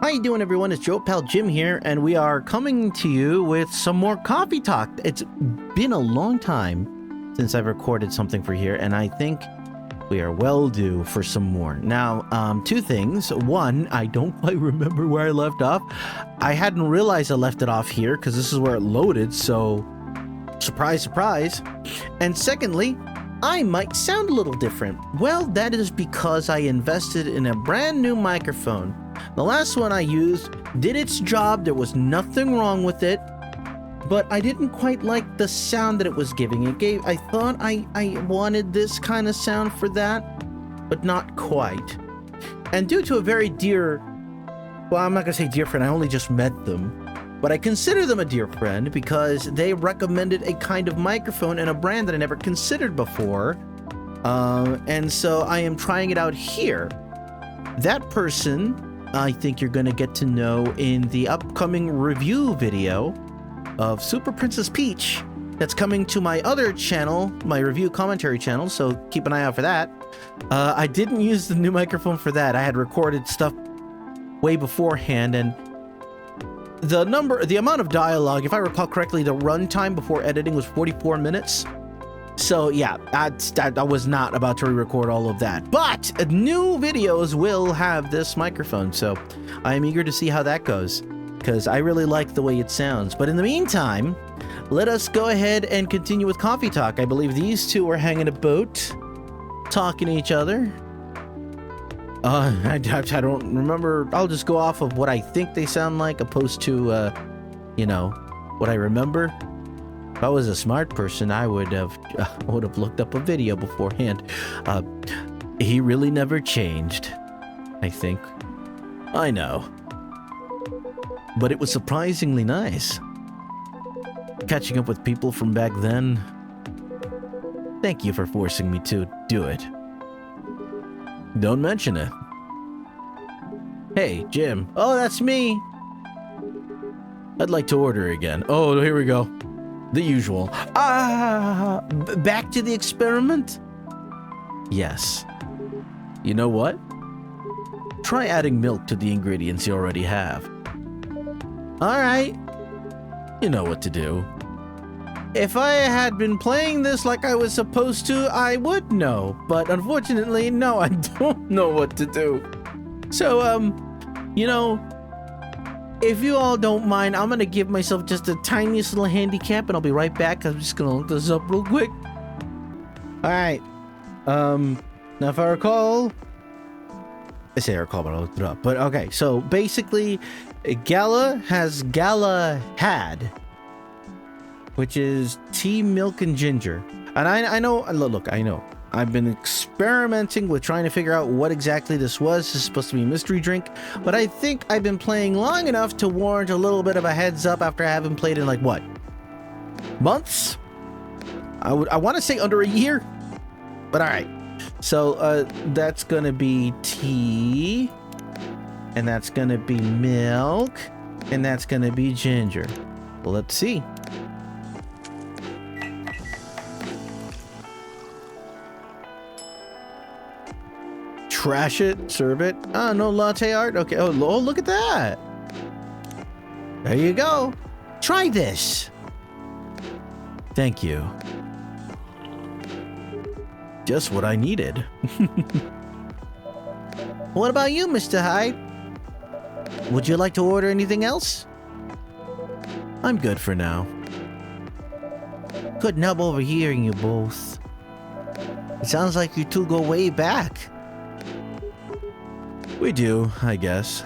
How you doing, everyone? It's Joe Pal Jim here, and we are coming to you with some more coffee talk. It's been a long time since I've recorded something for here, and I think we are well due for some more. Now, two things. One, I don't quite remember where I left off. I hadn't realized I left it off here because this is where it loaded, so surprise, surprise. And secondly, I might sound a little different. Well, that is because I invested in a brand new microphone. The last one I used did its job. There was nothing wrong with it, but I didn't quite like the sound that it was giving. I thought I wanted this kind of sound for that, but not quite. And due to a very dear, well, I'm not gonna say dear friend, I only just met them, but I consider them a dear friend because they recommended a kind of microphone and a brand that I never considered before. And so I am trying it out here. That person, I think you're going to get to know in the upcoming review video of Super Princess Peach that's coming to my other channel, my review commentary channel, so keep an eye out for that. I didn't use the new microphone for that. I had recorded stuff way beforehand, and the amount of dialogue, if I recall correctly, the runtime before editing was 44 minutes. So yeah, I was not about to re-record all of that, but new videos will have this microphone, so I'm eager to see how that goes, because I really like the way it sounds. But in the meantime, let us go ahead and continue with coffee talk. I believe these two are hanging about, talking to each other. I don't remember. I'll just go off of what I think they sound like, opposed to, you know, what I remember. If I was a smart person, I would have looked up a video beforehand. He really never changed, I think. I know. But it was surprisingly nice. Catching up with people from back then. Thank you for forcing me to do it. Don't mention it. Hey, Jim. Oh, that's me. I'd like to order again. Oh, here we go. The usual. Back to the experiment? Yes. You know what? Try adding milk to the ingredients you already have. Alright. You know what to do. If I had been playing this like I was supposed to, I would know. But unfortunately, no, I don't know what to do. So, you know, if you all don't mind, I'm gonna give myself just a tiniest little handicap, and I'll be right back. I'm just gonna look this up real quick. Alright. Now if I recall... I say I recall, but I looked it up. But okay, so basically, Gala has Galahad, which is tea, milk, and ginger. And I know, look, I know. I've been experimenting with trying to figure out what exactly this was. This is supposed to be a mystery drink, but I think I've been playing long enough to warrant a little bit of a heads up after I haven't played in like what? Months? I want to say under a year, but all right. So that's gonna be tea, and that's gonna be milk, and that's gonna be ginger. Well, let's see. Trash it, serve it. Oh, no latte art? Okay. Oh, look at that. There you go. Try this. Thank you. Just what I needed. What about you, Mr. Hyde? Would you like to order anything else? I'm good for now. Couldn't help overhearing you both. It sounds like you two go way back. We do, I guess.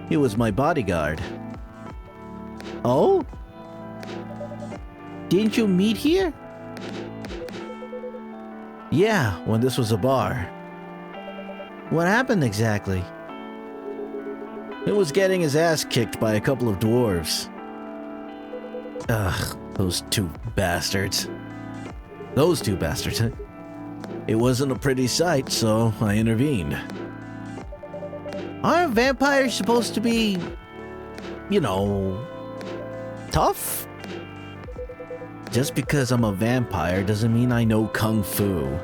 He was my bodyguard. Oh? Didn't you meet here? Yeah, when this was a bar. What happened exactly? It was getting his ass kicked by a couple of dwarves. Ugh, those two bastards. Those two bastards, huh? It wasn't a pretty sight, so I intervened. Aren't vampires supposed to be, you know, tough? Just because I'm a vampire doesn't mean I know kung fu.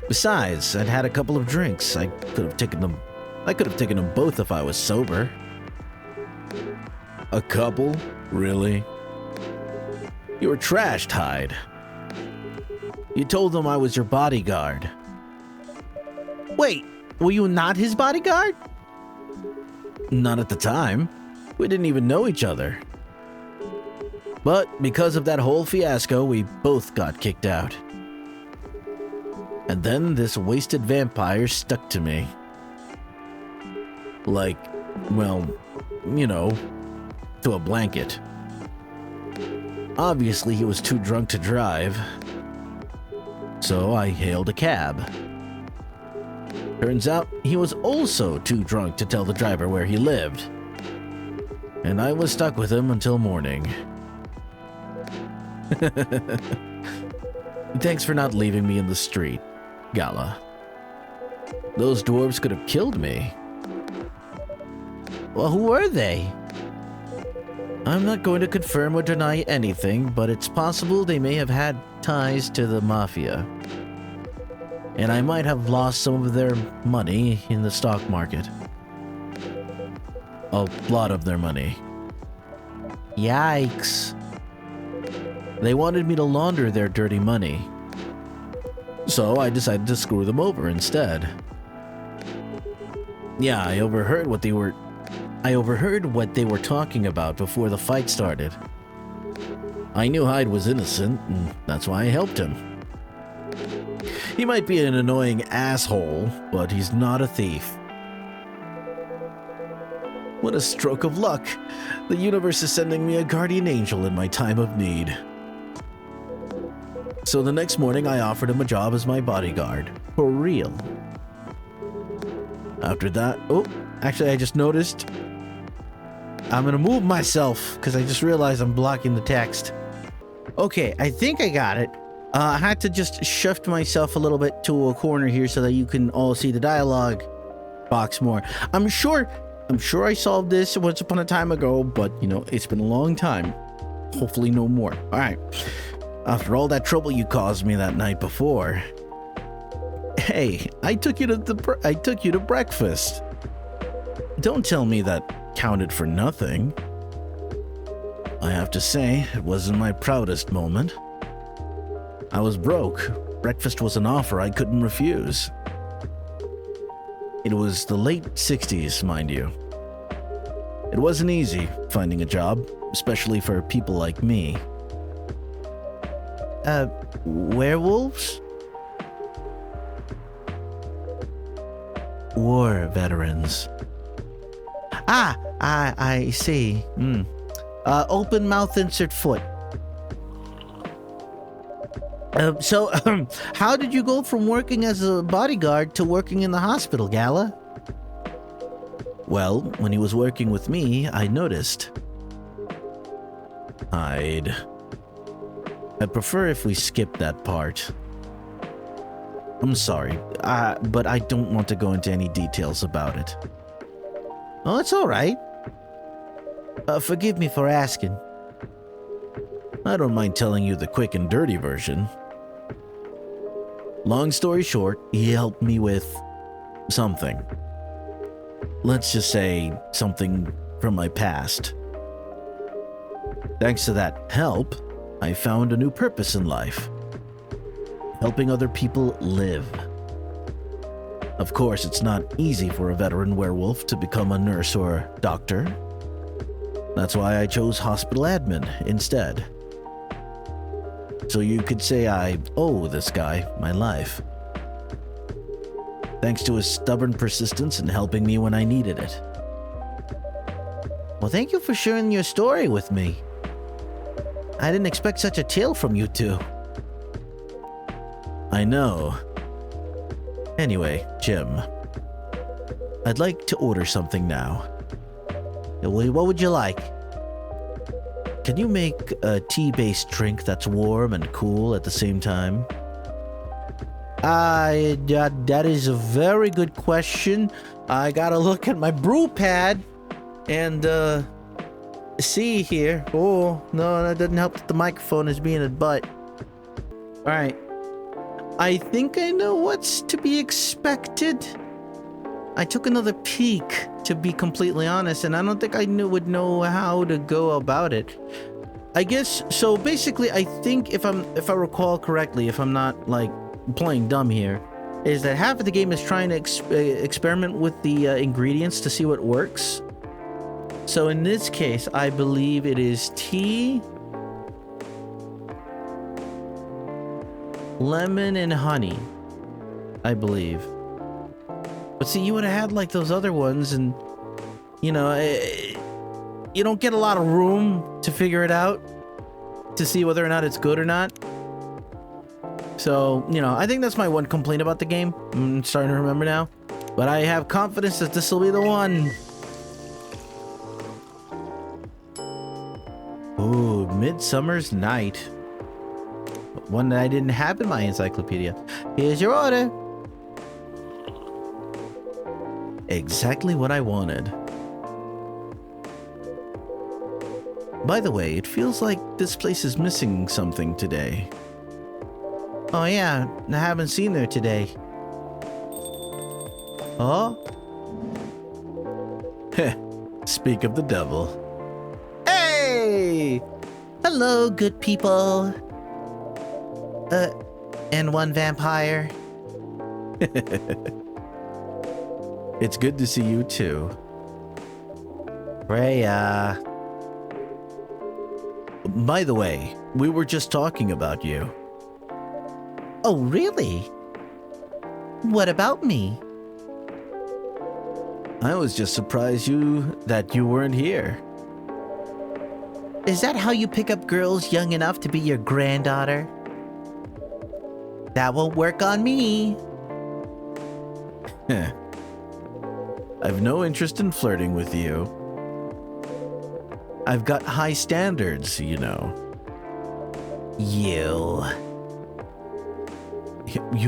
Besides, I'd had a couple of drinks. I could have taken them I could have taken them both if I was sober. A couple? Really? You were trashed, Hyde. You told them I was your bodyguard. Wait, were you not his bodyguard? Not at the time. We didn't even know each other. But because of that whole fiasco, we both got kicked out. And then this wasted vampire stuck to me. Like, well, you know, to a blanket. Obviously, he was too drunk to drive. So I hailed a cab. Turns out he was also too drunk to tell the driver where he lived. And I was stuck with him until morning. Thanks for not leaving me in the street, Gala. Those dwarves could have killed me. Well, who were they? I'm not going to confirm or deny anything, but it's possible they may have had ties to the mafia. And I might have lost some of their money in the stock market. A lot of their money. Yikes. They wanted me to launder their dirty money. So I decided to screw them over instead. Yeah, I overheard what they were talking about before the fight started. I knew Hyde was innocent, and that's why I helped him. He might be an annoying asshole, but he's not a thief. What a stroke of luck. The universe is sending me a guardian angel in my time of need. So the next morning, I offered him a job as my bodyguard. For real. After that... Oh, actually, I just noticed... I'm gonna move myself, because I just realized I'm blocking the text. Okay, I think I got it. I had to just shift myself a little bit to a corner here so that you can all see the dialogue box more. I'm sure I solved this once upon a time ago, but, you know, it's been a long time. Hopefully no more. All right. After all that trouble you caused me that night before. Hey, I took you to breakfast. Don't tell me that counted for nothing. I have to say, it wasn't my proudest moment. I was broke. Breakfast was an offer I couldn't refuse. It was the late 60s, mind you. It wasn't easy finding a job, especially for people like me. Werewolves? War veterans. I see. Open mouth, insert foot. So, how did you go from working as a bodyguard to working in the hospital, Gala? Well, when he was working with me, I noticed. I'd prefer if we skip that part. I'm sorry, but I don't want to go into any details about it. Oh, it's all right. Forgive me for asking. I don't mind telling you the quick and dirty version. Long story short, he helped me with something. Let's just say something from my past. Thanks to that help, I found a new purpose in life. Helping other people live. Of course, it's not easy for a veteran werewolf to become a nurse or doctor. That's why I chose hospital admin instead. So you could say I owe this guy my life. Thanks to his stubborn persistence in helping me when I needed it. Well, thank you for sharing your story with me. I didn't expect such a tale from you two. I know. Anyway, Jim. I'd like to order something now. What would you like? Can you make a tea-based drink that's warm and cool at the same time? That is a very good question. I gotta look at my brew pad and, see here. Oh, no, that doesn't help that the microphone is being a butt. Alright. I think I know what's to be expected. I took another peek, to be completely honest, and I don't think I would know how to go about it. I guess so. Basically, I think if I recall correctly, if I'm not like playing dumb here, is that half of the game is trying to experiment with the ingredients to see what works. So in this case, I believe it is tea, lemon, and honey. I believe. But see, you would have had like those other ones, and you know, you don't get a lot of room to figure it out to see whether or not it's good or not. So, you know, I think that's my one complaint about the game. I'm starting to remember now. But I have confidence that this will be the one. Ooh, Midsummer's Night. One that I didn't have in my encyclopedia. Here's your order. Exactly what I wanted. By the way, it feels like this place is missing something today. Oh yeah, I haven't seen her today. Oh? Heh, speak of the devil. Hey! Hello, good people. And one vampire. It's good to see you too. Freya. By the way, we were just talking about you. Oh, really? What about me? I was just surprised that you weren't here. Is that how you pick up girls young enough to be your granddaughter? That won't work on me. I've no interest in flirting with you. I've got high standards, you know. You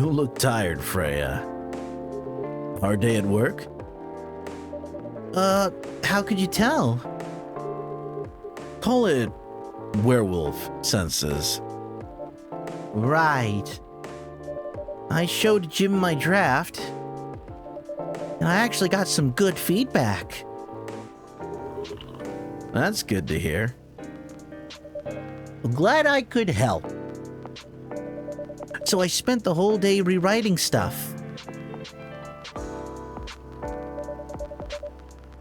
look tired, Freya. Hard day at work? How could you tell? Call it werewolf senses. Right. I showed Jim my draft, and I actually got some good feedback. That's good to hear. Glad I could help. So I spent the whole day rewriting stuff.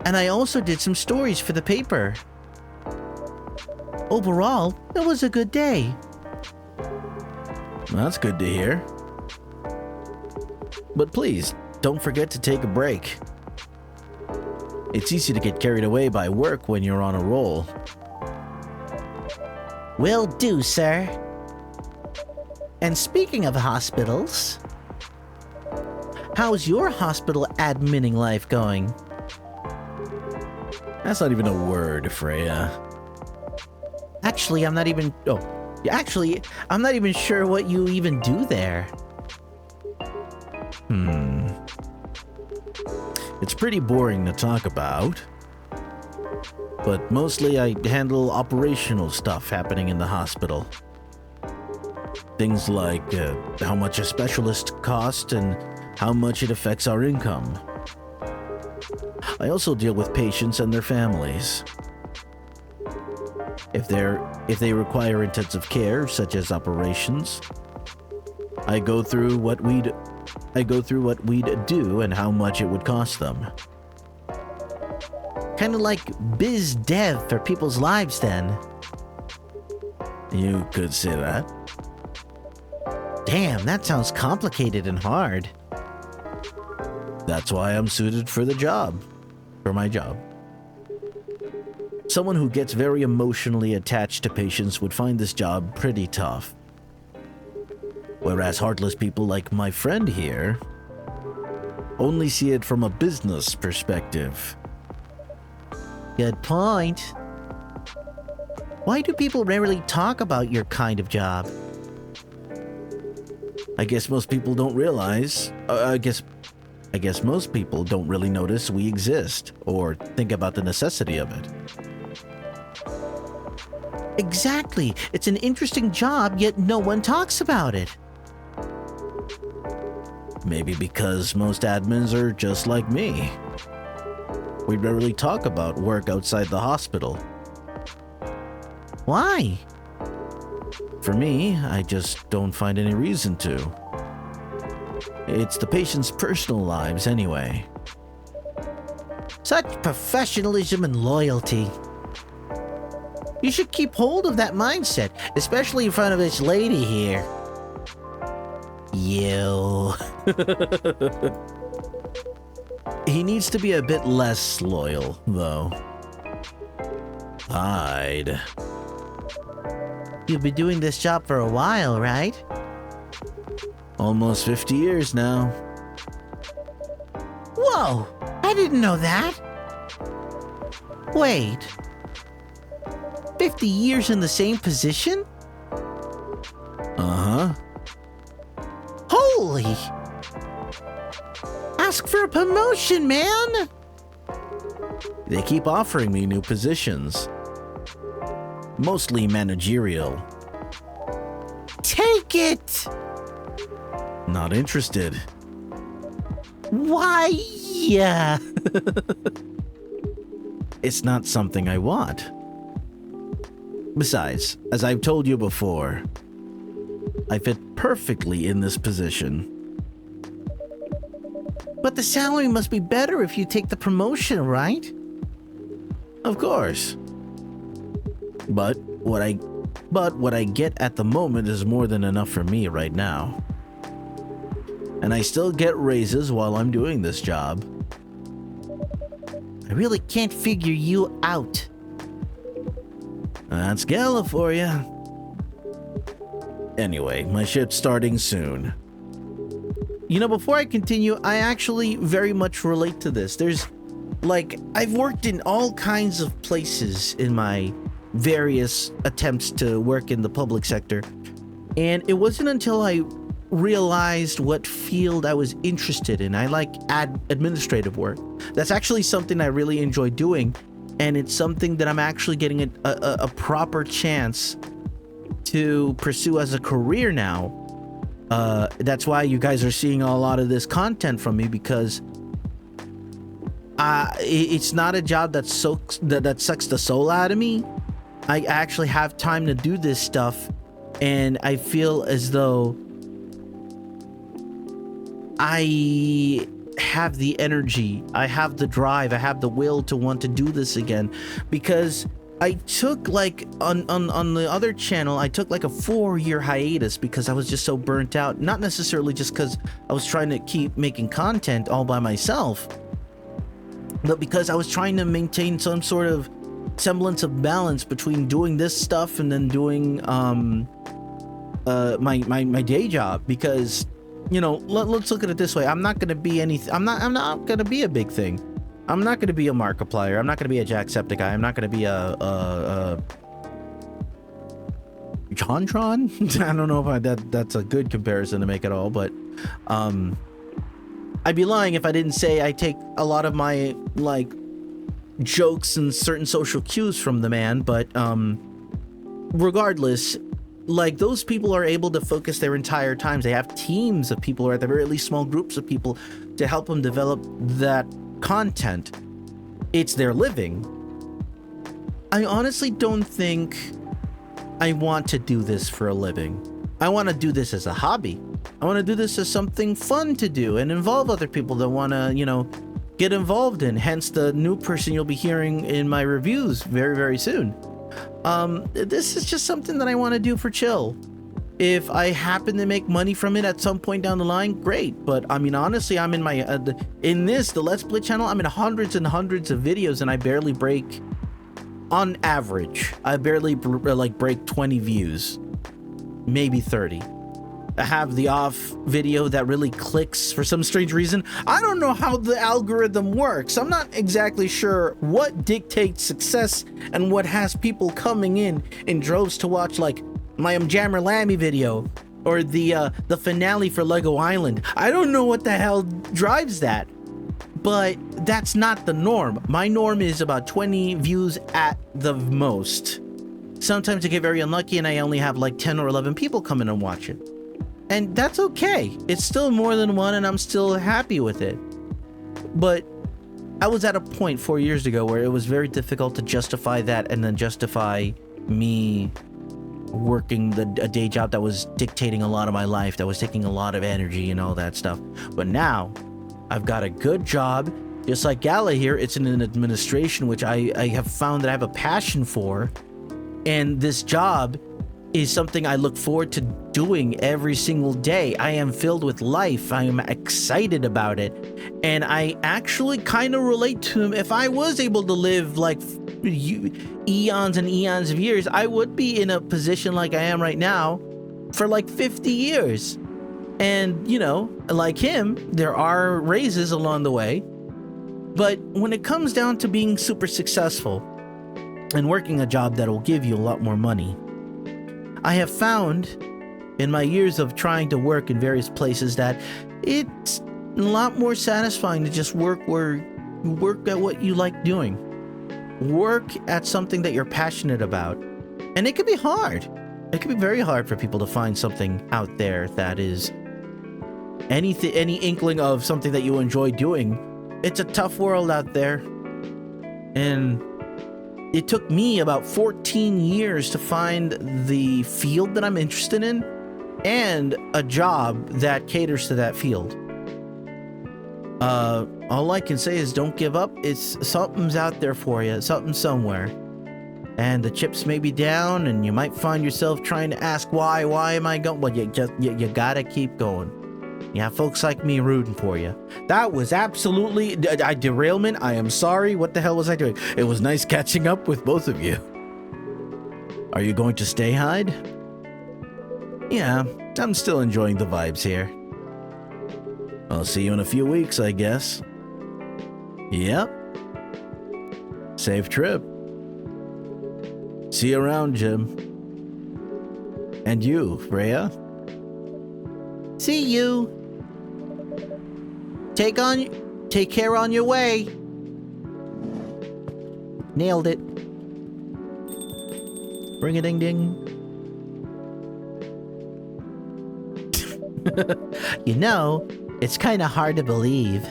And I also did some stories for the paper. Overall, it was a good day. That's good to hear. But please, don't forget to take a break. It's easy to get carried away by work when you're on a roll. Will do, sir. And speaking of hospitals, how's your hospital adminning life going? That's not even a word, Freya. Actually, I'm not even sure what you even do there. It's pretty boring to talk about. But mostly I handle operational stuff happening in the hospital. Things like how much a specialist costs and how much it affects our income. I also deal with patients and their families. If they require intensive care, such as operations, I go through what we'd do and how much it would cost them. Kind of like biz dev for people's lives, then. You could say that. Damn, that sounds complicated and hard. That's why I'm suited for my job. Someone who gets very emotionally attached to patients would find this job pretty tough. Whereas heartless people like my friend here only see it from a business perspective. Good point. Why do people rarely talk about your kind of job? I guess most people don't realize. I guess most people don't really notice we exist or think about the necessity of it. Exactly. It's an interesting job, yet no one talks about it. Maybe because most admins are just like me. We rarely talk about work outside the hospital. Why? For me, I just don't find any reason to. It's the patient's personal lives anyway. Such professionalism and loyalty. You should keep hold of that mindset, especially in front of this lady here. You. He needs to be a bit less loyal, though. Hide. You've been doing this job for a while, right? Almost 50 years now. Whoa! I didn't know that. Wait. 50 years in the same position? Uh-huh. Holy! Ask for a promotion, man! They keep offering me new positions. Mostly managerial. Take it! Not interested. Why? Yeah. It's not something I want. Besides, as I've told you before, I fit perfectly in this position. But the salary must be better if you take the promotion, right? Of course. But what I get at the moment is more than enough for me right now. And I still get raises while I'm doing this job. I really can't figure you out. That's Gala for you. Anyway, my shift's starting soon. You know, before I continue, I actually very much relate to this. I've worked in all kinds of places in my various attempts to work in the public sector. And it wasn't until I realized what field I was interested in. I like administrative work. That's actually something I really enjoy doing. And it's something that I'm actually getting a proper chance to pursue as a career now. That's why you guys are seeing a lot of this content from me, because it's not a job that sucks the soul out of me. I actually have time to do this stuff, and I feel as though I have the energy, I have the drive, I have the will to want to do this again, because I took on the other channel, I took a 4-year hiatus because I was just so burnt out. Not necessarily just because I was trying to keep making content all by myself, but because I was trying to maintain some sort of semblance of balance between doing this stuff and then doing my day job. Because, you know, let's look at it this way. I'm not gonna be anything. I'm not gonna be a big thing. I'm not going to be a Markiplier. I'm not going to be a Jacksepticeye. I'm not going to be a JonTron? I don't know if that's a good comparison to make it all, but I'd be lying if I didn't say I take a lot of my jokes and certain social cues from the man. But regardless, those people are able to focus their entire times. They have teams of people, or at the very least small groups of people, to help them develop that content. It's their living. I honestly don't think I want to do this for a living. I want to do this as a hobby. I want to do this as something fun to do and involve other people that want to, you know, get involved in. Hence the new person you'll be hearing in my reviews very, very soon. This is just something that I want to do for chill. If I happen to make money from it at some point down the line, great. But I mean, honestly, I'm in my the Let's Play channel, I'm in hundreds and hundreds of videos, and I barely break, on average, I barely break 20 views, maybe 30. I have the off video that really clicks for some strange reason. I don't know how the algorithm works. I'm not exactly sure what dictates success and what has people coming in droves to watch my Jammer Lammy video or the finale for Lego Island. I don't know what the hell drives that, but that's not the norm. My norm is about 20 views at the most. Sometimes I get very unlucky and I only have 10 or 11 people come in and watch it. And that's okay. It's still more than one, and I'm still happy with it. But I was at a point 4 years ago where it was very difficult to justify that and then justify me working a day job that was dictating a lot of my life, that was taking a lot of energy and all that stuff. But now I've got a good job, just like Gala here. It's in an administration, which I have found that I have a passion for. And this job is something I look forward to doing every single day. I am filled with life. I am excited about it. And I actually kind of relate to him. If I was able to live like eons and eons of years, I would be in a position like I am right now for like 50 years. And, you know, like him, there are raises along the way. But when it comes down to being super successful and working a job that will give you a lot more money, I have found in my years of trying to work in various places that it's a lot more satisfying to just work at what you like doing. Work at something that you're passionate about. And it can be hard. It can be very hard for people to find something out there that is any inkling of something that you enjoy doing. It's a tough world out there. And it took me about 14 years to find the field that I'm interested in and a job that caters to that field. All I can say is don't give up. Something's out there for you, something somewhere. And the chips may be down and you might find yourself trying to ask why am I going? Well, you gotta keep going. You have folks like me rooting for you. That was absolutely a derailment. I am sorry. What the hell was I doing? It was nice catching up with both of you. Are you going to stay, Hyde? Yeah, I'm still enjoying the vibes here. I'll see you in a few weeks, I guess. Yep. Safe trip. See you around, Jim. And you, Freya. See you. Take care on your way. Nailed it. Ring-a-ding-ding. You know, it's kind of hard to believe.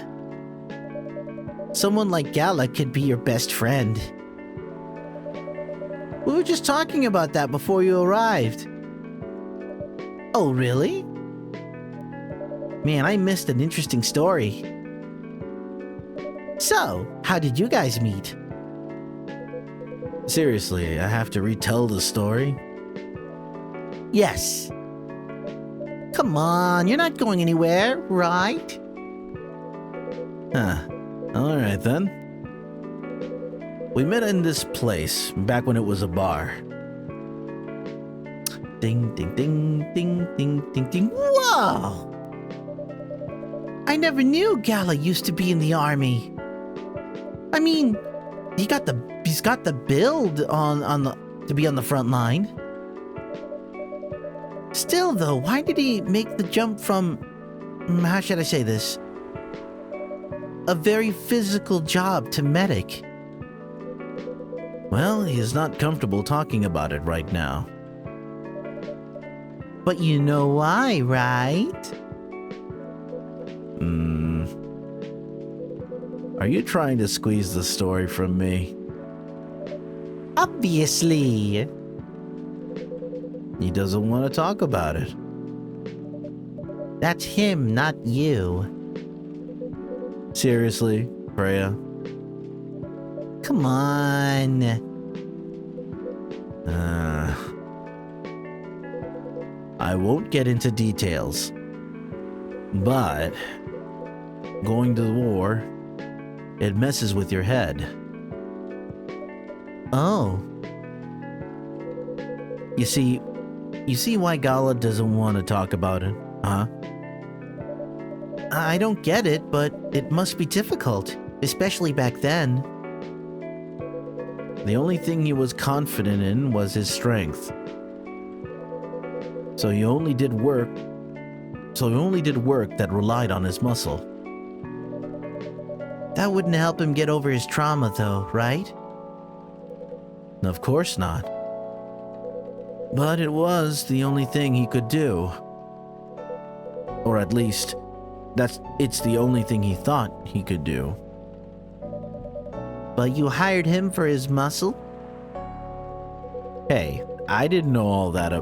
Someone like Gala could be your best friend. We were just talking about that before you arrived. Oh, really? Man, I missed an interesting story. So, how did you guys meet? Seriously, I have to retell the story? Yes. Come on, you're not going anywhere, right? Huh. Alright then. We met in this place, back when it was a bar. Ding, ding, ding, ding, ding, ding, ding. Whoa! I never knew Gala used to be in the army. I mean, he's got the build to be on the front line. Still though, why did he make the jump from, how should I say this? A very physical job to medic? Well, he is not comfortable talking about it right now. But you know why, right? Are you trying to squeeze the story from me? Obviously. He doesn't want to talk about it. That's him, not you. Seriously, Freya? Come on. I won't get into details. But going to the war, it messes with your head. Oh. You see why Gala doesn't want to talk about it, huh? I don't get it, but it must be difficult, especially back then. The only thing he was confident in was his strength. So he only did work that relied on his muscle. That wouldn't help him get over his trauma though, right? Of course not. But it was the only thing he could do. Or at least, it's the only thing he thought he could do. But you hired him for his muscle? Hey, I didn't know all that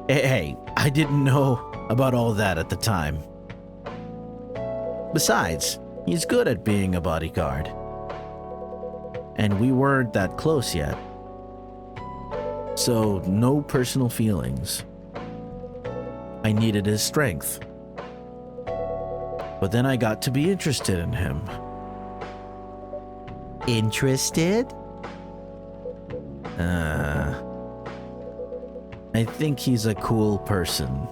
I didn't know about all that at the time. Besides, he's good at being a bodyguard. And we weren't that close yet. So, no personal feelings. I needed his strength. But then I got to be interested in him. Interested? I think he's a cool person.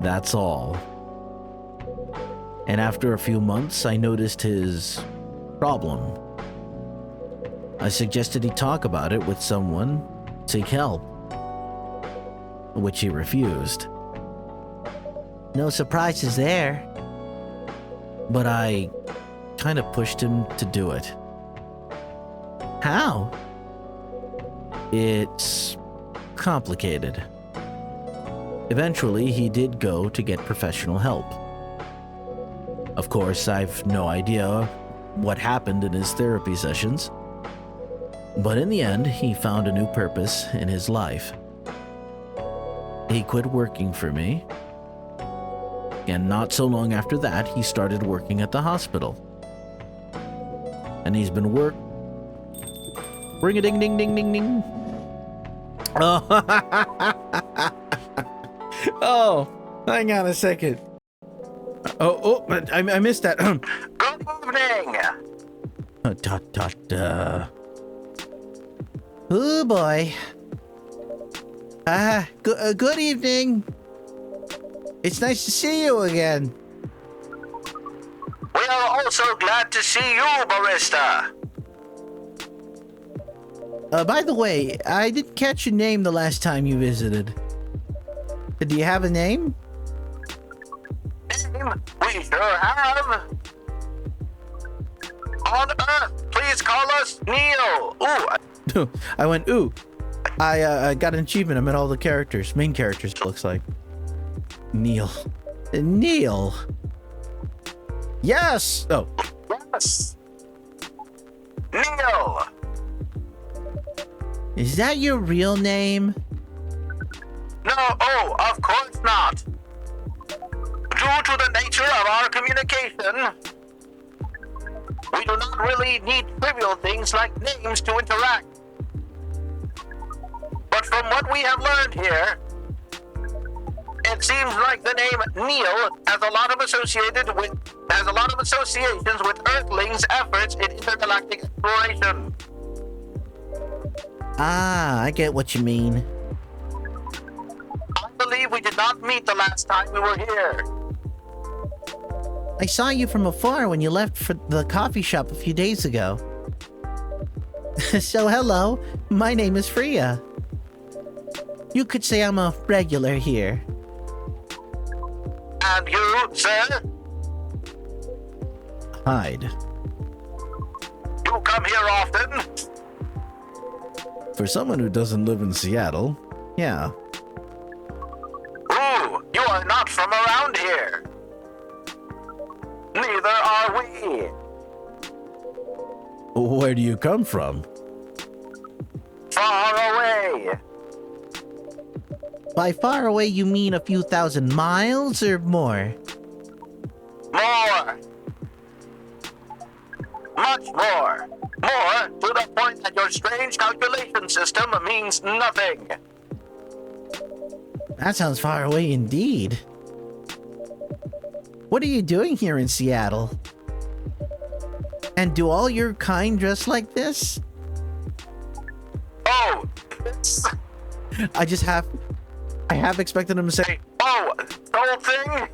That's all. And after a few months, I noticed his problem. I suggested he talk about it with someone, seek help, which he refused. No surprises there. But I kind of pushed him to do it. How? It's complicated. Eventually, he did go to get professional help. Of course, I've no idea what happened in his therapy sessions. But in the end, he found a new purpose in his life. He quit working for me. And not so long after that, he started working at the hospital. And he's been ring-a-ding-ding-ding-ding-ding. Oh. Oh, hang on a second. I missed that. Good evening. Oh boy. Good evening. It's nice to see you again. We are also glad to see you, barista. By the way, I didn't catch your name the last time you visited. Do you have a name? Name? We sure have. On Earth, please call us Neil. Ooh. I went, ooh. I got an achievement. I met all the characters. Main characters, it looks like. Neil. Neil. Yes! Oh. Yes. Neil. Is that your real name? No, of course not. Due to the nature of our communication, we do not really need trivial things like names to interact. But from what we have learned here, it seems like the name Neil has a lot of associations with Earthlings' efforts in intergalactic exploration. Ah, I get what you mean. I believe we did not meet the last time we were here. I saw you from afar when you left for the coffee shop a few days ago. So hello, my name is Freya. You could say I'm a regular here. And you, sir? Hyde. You come here often? For someone who doesn't live in Seattle, yeah. Ooh, you are not from around here. Neither are we. Where do you come from? Far away. By far away, you mean a few thousand miles or more? More. Much more. More to the point that your strange calculation system means nothing. That sounds far away indeed. What are you doing here in Seattle? And do all your kind dress like this? Oh, it's... I have expected him to say, oh, the whole thing?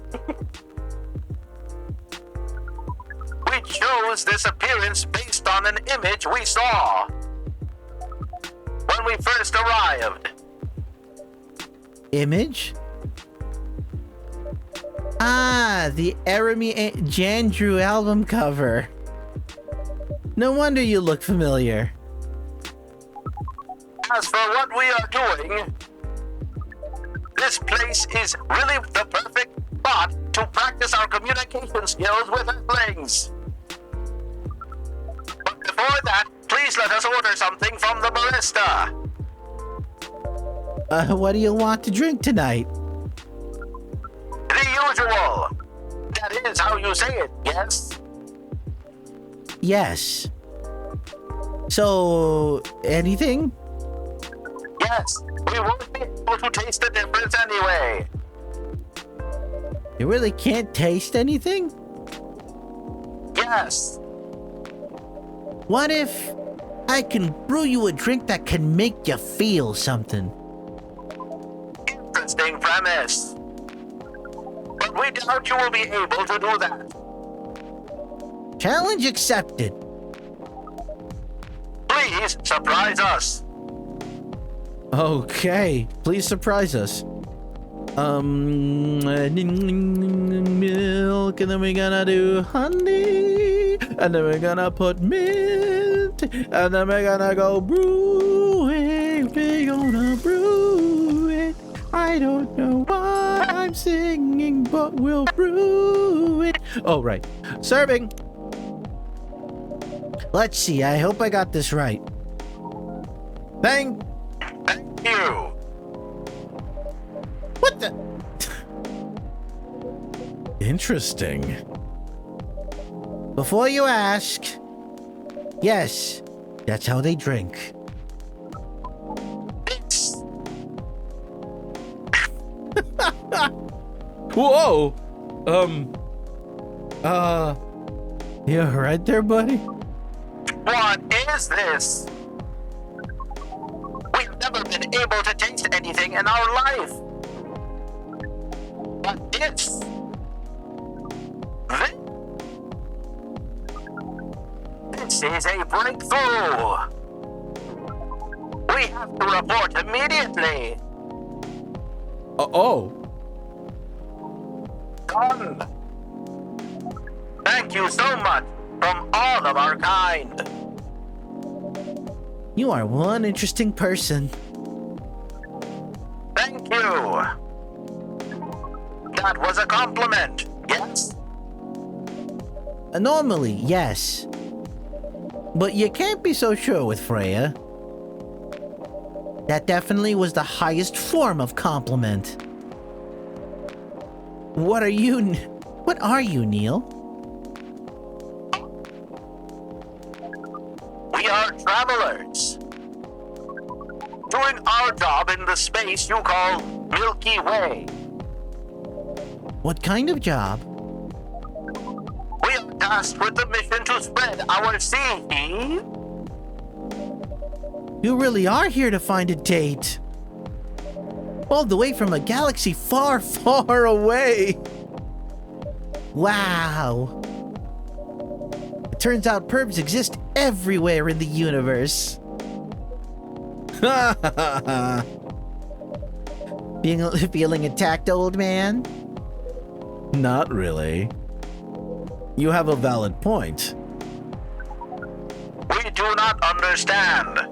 We chose this appearance based on an image we saw when we first arrived. image? Ah, the Jeremy Jandrew album cover. No wonder you look familiar. As for what we are doing, this place is really the perfect spot to practice our communication skills with Earthlings. But before that, please let us order something from the barista. What do you want to drink tonight? The usual. That is how you say it, yes? Yes. So, anything? Yes, we won't be able to taste the difference anyway. You really can't taste anything? Yes. What if I can brew you a drink that can make you feel something? Interesting premise. But we doubt you will be able to do that. Challenge accepted. Please surprise us. Okay, please surprise us. Milk, and then we're gonna do honey, and then we're gonna put mint, and then we're gonna go brewing. We're gonna brew it. I don't know why I'm singing, but we'll brew it. Oh, right. Serving. Let's see. I hope I got this right. Thank You. What the? Interesting. Before you ask, yes, that's how they drink. It's Whoa! You right there, buddy? what is this? We've never been able to taste anything in our life. But this is a breakthrough. We have to report immediately. Oh. Done. Thank you so much from all of our kind. You are one interesting person. Thank you. That was a compliment, yes? Normally, yes. But you can't be so sure with Freya. That definitely was the highest form of compliment. What are you, Neil? We are travelers. Doing our job in the space you call Milky Way. What kind of job? We are tasked with the mission to spread our seed. You really are here to find a date. All the way from a galaxy far, far away. Wow. It turns out pervs exist everywhere in the universe. Feeling attacked, old man? Not really. You have a valid point. We do not understand.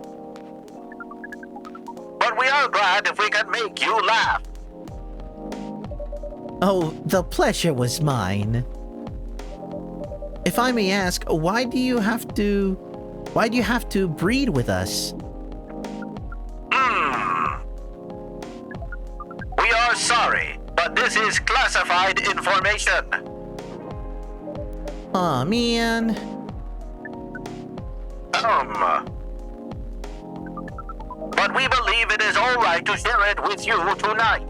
But we are glad if we can make you laugh. Oh, the pleasure was mine. If I may ask, why do you have to breed with us? We are sorry, but this is classified information. Aw, man. But we believe it is all right to share it with you tonight.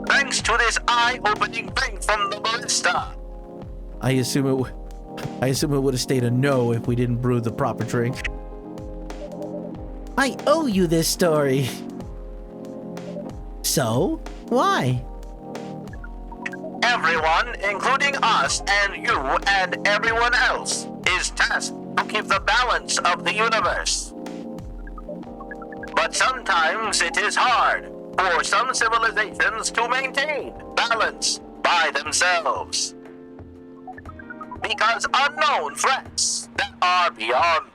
Thanks to this eye-opening thing from the barista. I assume it would have stayed a no if we didn't brew the proper drink. I owe you this story. So, why? Everyone, including us and you and everyone else, is tasked to keep the balance of the universe. But sometimes it is hard for some civilizations to maintain balance by themselves. Because unknown threats that are beyond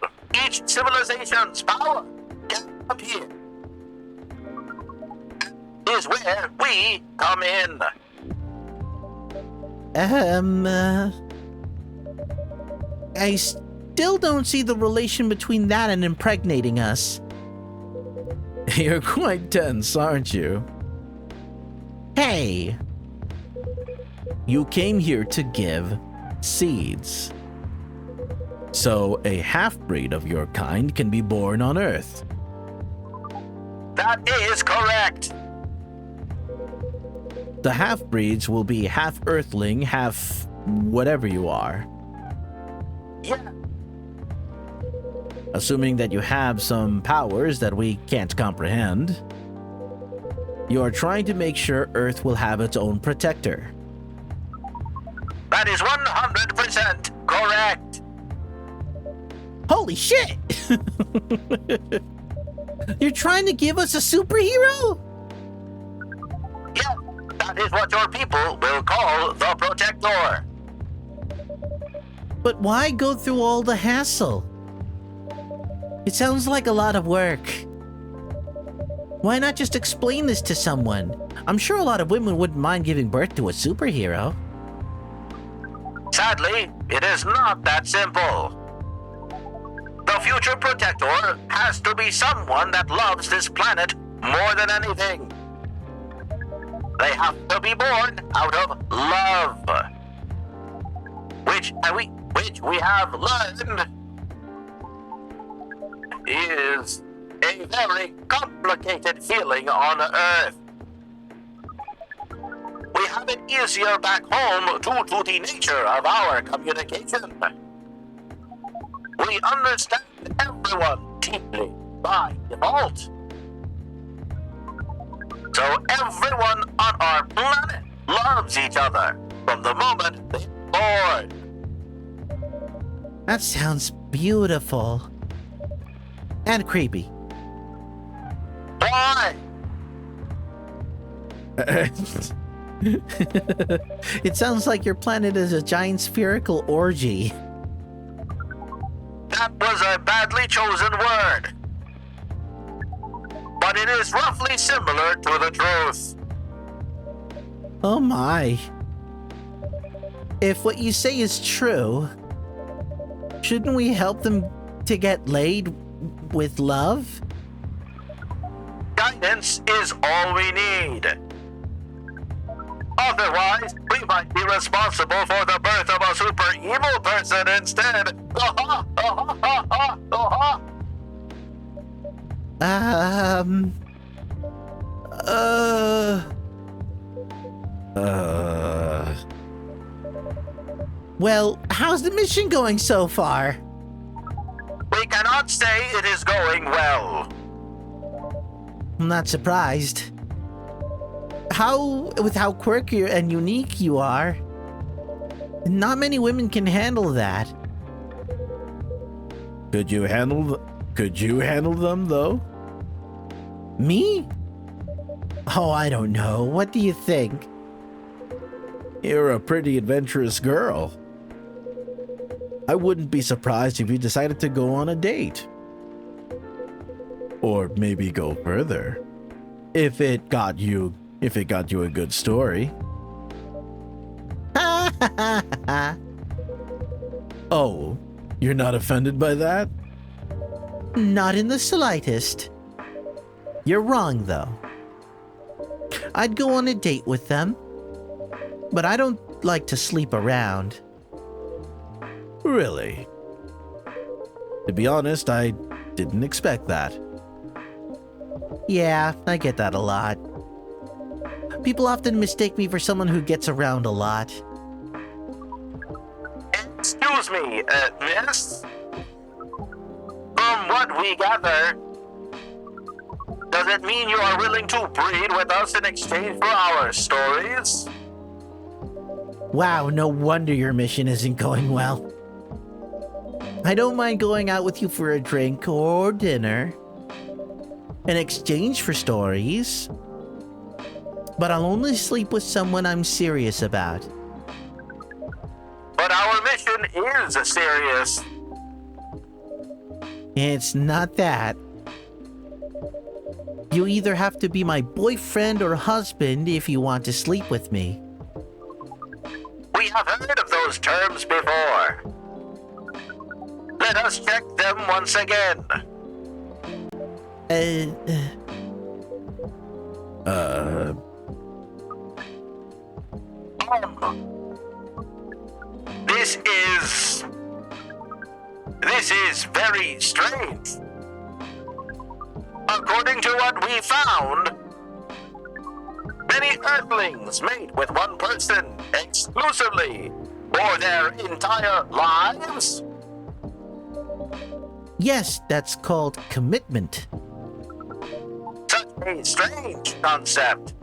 each civilization's power can appear. is where we come in. I still don't see the relation between that and impregnating us. You're quite tense, aren't you? Hey! You came here to give seeds. So a half-breed of your kind can be born on Earth. That is correct. The half-breeds will be half Earthling, half whatever you are. Yeah, Assuming that you have some powers that we can't comprehend. You are trying to make sure Earth will have its own protector. that is 100% correct. Holy shit! You're trying to give us a superhero? Yeah, that is what your people will call the Protector. But why go through all the hassle? It sounds like a lot of work. Why not just explain this to someone? I'm sure a lot of women wouldn't mind giving birth to a superhero. Sadly, it is not that simple. The future Protector has to be someone that loves this planet more than anything. They have to be born out of love. Which we have learned is a very complicated feeling on Earth. We have it easier back home due to the nature of our communication. We understand everyone deeply by default. So everyone on our planet loves each other from the moment they're born. That sounds beautiful. And creepy. Why? It sounds like your planet is a giant spherical orgy. That was a badly chosen word. But it is roughly similar to the truth. Oh my. If what you say is true, shouldn't we help them to get laid with love? Guidance is all we need. Otherwise, we might be responsible for the birth of a super evil person instead. Well, how's the mission going so far? We cannot say it is going well. I'm not surprised. With how quirky and unique you are, not many women can handle that. Could you handle them though? Me? Oh, I don't know. What do you think? You're a pretty adventurous girl. I wouldn't be surprised if you decided to go on a date. Or maybe go further. If it got you a good story. Oh, you're not offended by that? Not in the slightest. You're wrong, though. I'd go on a date with them, but I don't like to sleep around. Really? To be honest, I didn't expect that. Yeah, I get that a lot. People often mistake me for someone who gets around a lot. Excuse me, miss? From what we gather, does it mean you are willing to breed with us in exchange for our stories? Wow, no wonder your mission isn't going well. I don't mind going out with you for a drink or dinner in exchange for stories, but I'll only sleep with someone I'm serious about. But our mission is serious. It's not that. You either have to be my boyfriend or husband if you want to sleep with me. We have heard of those terms before. Let us check them once again. This is very strange. According to what we found, many Earthlings mate with one person exclusively for their entire lives. Yes, that's called commitment. Such a strange concept.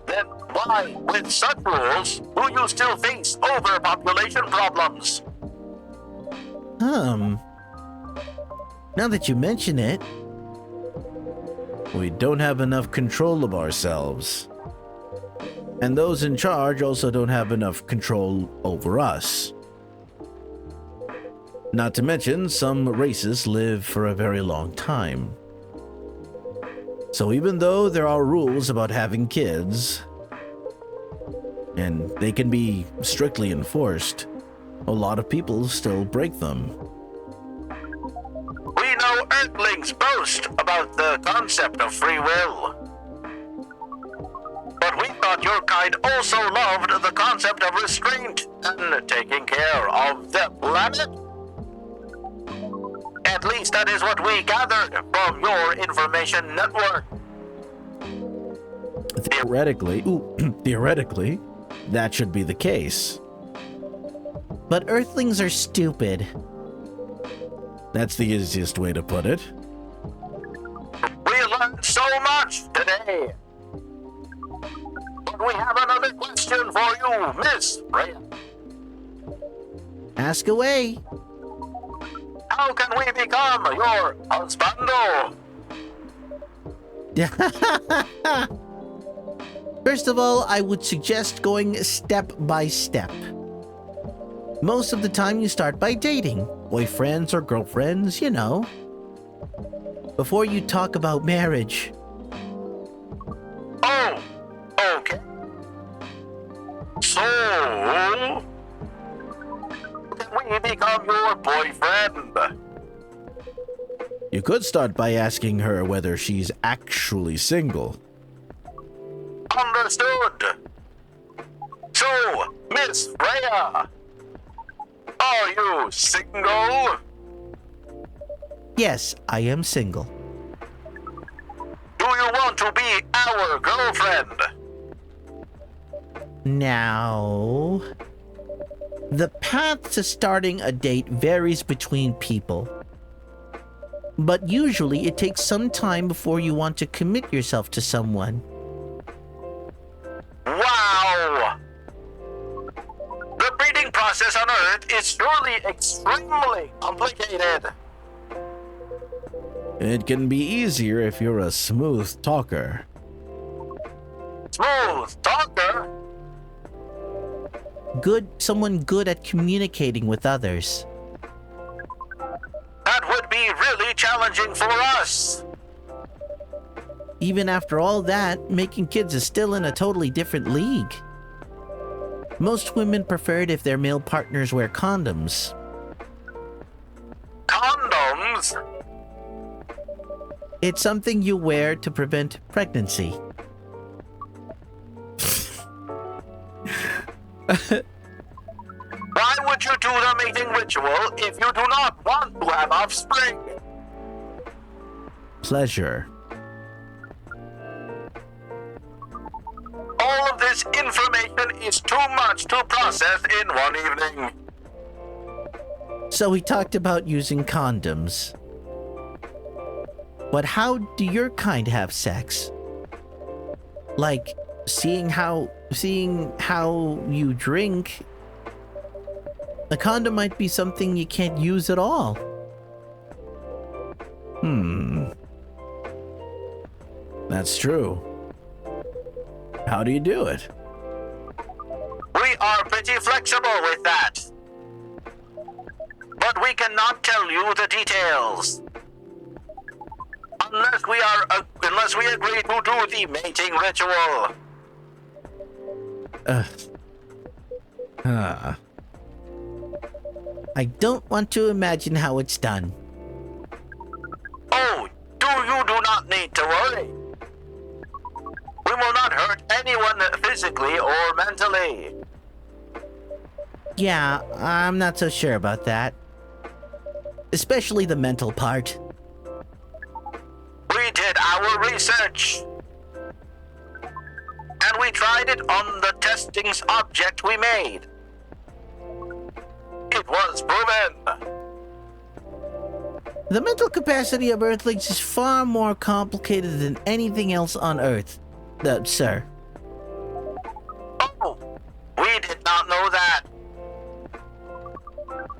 Then why, with such rules, do you still face overpopulation problems? Now that you mention it, we don't have enough control of ourselves. And those in charge also don't have enough control over us. Not to mention, some races live for a very long time. So even though there are rules about having kids, and they can be strictly enforced, a lot of people still break them. We know Earthlings boast about the concept of free will. But we thought your kind also loved the concept of restraint and taking care of the planet. At least that is what we gathered from your information network. Theoretically, that should be the case. But Earthlings are stupid. That's the easiest way to put it. We learned so much today. But we have another question for you, Miss Freya. Ask away. How can we become your husbando? First of all, I would suggest going step by step. Most of the time you start by dating, boyfriends or girlfriends, you know, before you talk about marriage. Oh, okay. So, can we become your boyfriend? You could start by asking her whether she's actually single. Understood. So, Miss Freya, are you single? Yes, I am single. Do you want to be our girlfriend? Now, the path to starting a date varies between people. But usually it takes some time before you want to commit yourself to someone. Wow! The breeding process on Earth is surely extremely complicated. It can be easier if you're a smooth talker. Smooth talker? Someone good at communicating with others. That would be really challenging for us. Even after all that, making kids is still in a totally different league. Most women prefer it if their male partners wear condoms. Condoms? It's something you wear to prevent pregnancy. Why would you do the mating ritual if you do not want to have offspring? Pleasure. All of this information is too much to process in one evening. So we talked about using condoms. But how do your kind have sex? Like seeing how you drink. A condom might be something you can't use at all. That's true. How do you do it? We are pretty flexible with that. But we cannot tell you the details. unless we agree to do the mating ritual. I don't want to imagine how it's done. Oh, you do not need to worry. We will not hurt anyone physically or mentally. Yeah, I'm not so sure about that. Especially the mental part. We did our research. And we tried it on the testing's object we made. It was proven. The mental capacity of Earthlings is far more complicated than anything else on Earth, sir. Oh, we did not know that.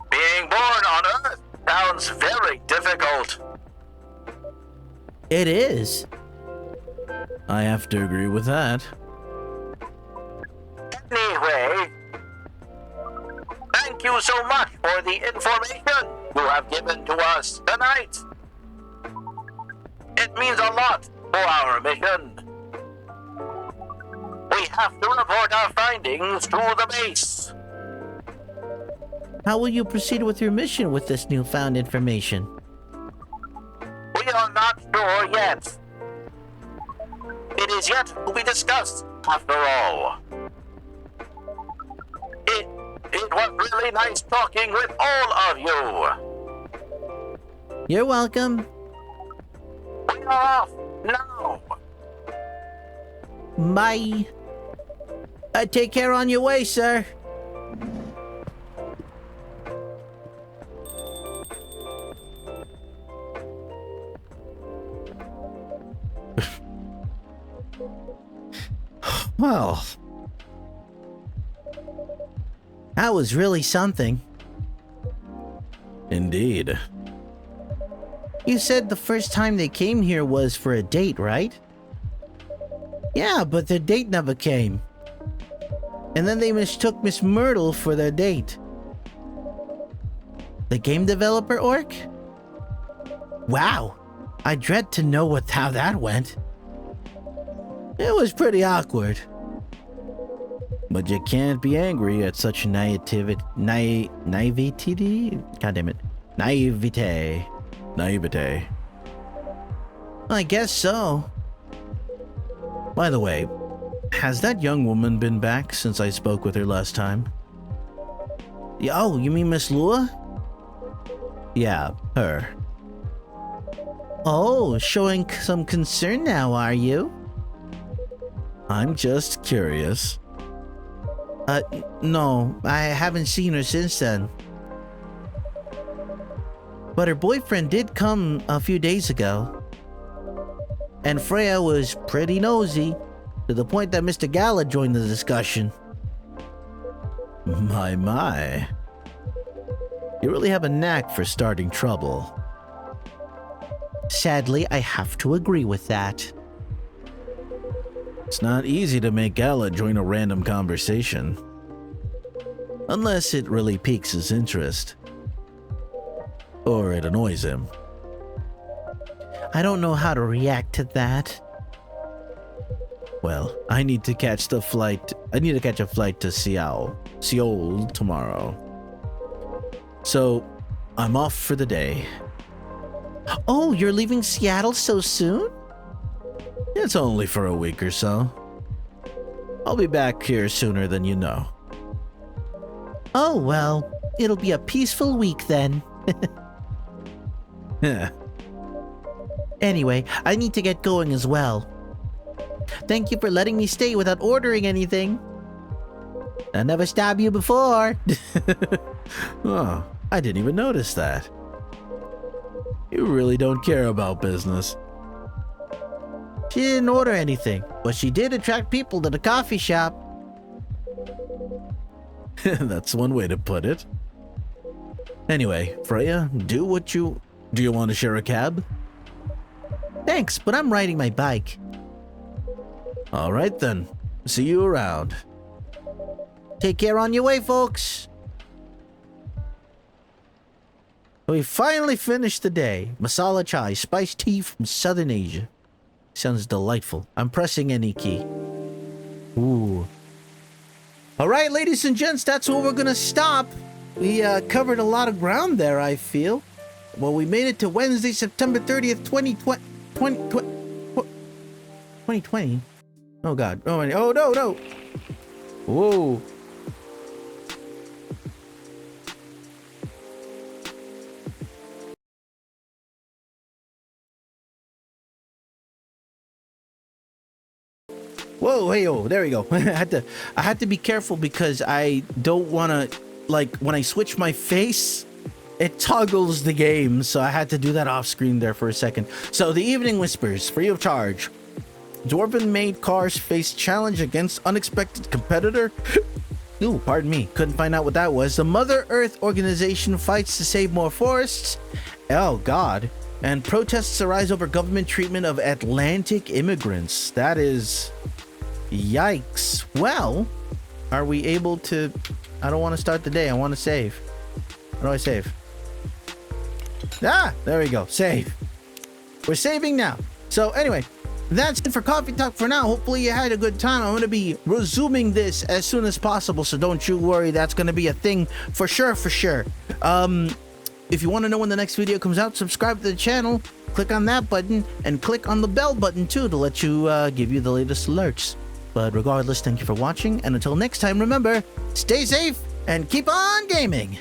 Being born on Earth sounds very difficult. It is. I have to agree with that. Anyway, thank you so much for the information you have given to us tonight. It means a lot for our mission. We have to report our findings to the base. How will you proceed with your mission with this newfound information? We are not sure yet. It is yet to be discussed, after all. It was really nice talking with all of you. You're welcome. We are off now. Bye. Take care on your way, sir. Well, that was really something. Indeed. You said the first time they came here was for a date, right? Yeah, but their date never came. And then they mistook Miss Myrtle for their date. The game developer orc? Wow, I dread to know how that went. It was pretty awkward. But you can't be angry at such naivety. God damn it. Naivete. I guess so. By the way, has that young woman been back since I spoke with her last time? Oh, you mean Miss Lua? Yeah, her. Oh, showing some concern now, are you? I'm just curious. No, I haven't seen her since then. But her boyfriend did come a few days ago. And Freya was pretty nosy, to the point that Mr. Gala joined the discussion. My. You really have a knack for starting trouble. Sadly, I have to agree with that. It's not easy to make Gala join a random conversation. Unless it really piques his interest. Or it annoys him. I don't know how to react to that. Well, I need to catch a flight to Seoul tomorrow. So, I'm off for the day. Oh, you're leaving Seattle so soon? It's only for a week or so. I'll be back here sooner than you know. Oh, well, it'll be a peaceful week then. Anyway, I need to get going as well. Thank you for letting me stay without ordering anything. I never stabbed you before. Oh, I didn't even notice that. You really don't care about business. She didn't order anything, but she did attract people to the coffee shop. That's one way to put it. Anyway, Freya, do you want to share a cab? Thanks, but I'm riding my bike. All right then. See you around. Take care on your way, folks. We finally finished the day. Masala chai, spiced tea from Southern Asia. Sounds delightful. I'm pressing any key. Ooh. All right, ladies and gents, that's where we're gonna stop. We covered a lot of ground there, I feel. Well, we made it to Wednesday, September 30th, 2020. Oh, God. Oh, no. Whoa. Whoa, hey, oh, there we go. I had to be careful because I don't want to, like, when I switch my face, it toggles the game. So I had to do that off screen there for a second. So the Evening Whispers, free of charge. Dwarven-made cars face challenge against unexpected competitor. Ooh, pardon me. Couldn't find out what that was. The Mother Earth organization fights to save more forests. Oh, God. And protests arise over government treatment of Atlantic immigrants. That is... Yikes. Well, are we able to... I don't want to start the day. I want to save. How do I save? Ah, there we go. Save. We're saving now. So anyway, that's it for Coffee Talk for now. Hopefully you had a good time. I'm going to be resuming this as soon as possible, so don't you worry. That's going to be a thing for sure. If you want to know when the next video comes out, subscribe to the channel, click on that button, and click on the bell button too to let you give you the latest alerts. But regardless, thank you for watching, and until next time, remember, stay safe and keep on gaming!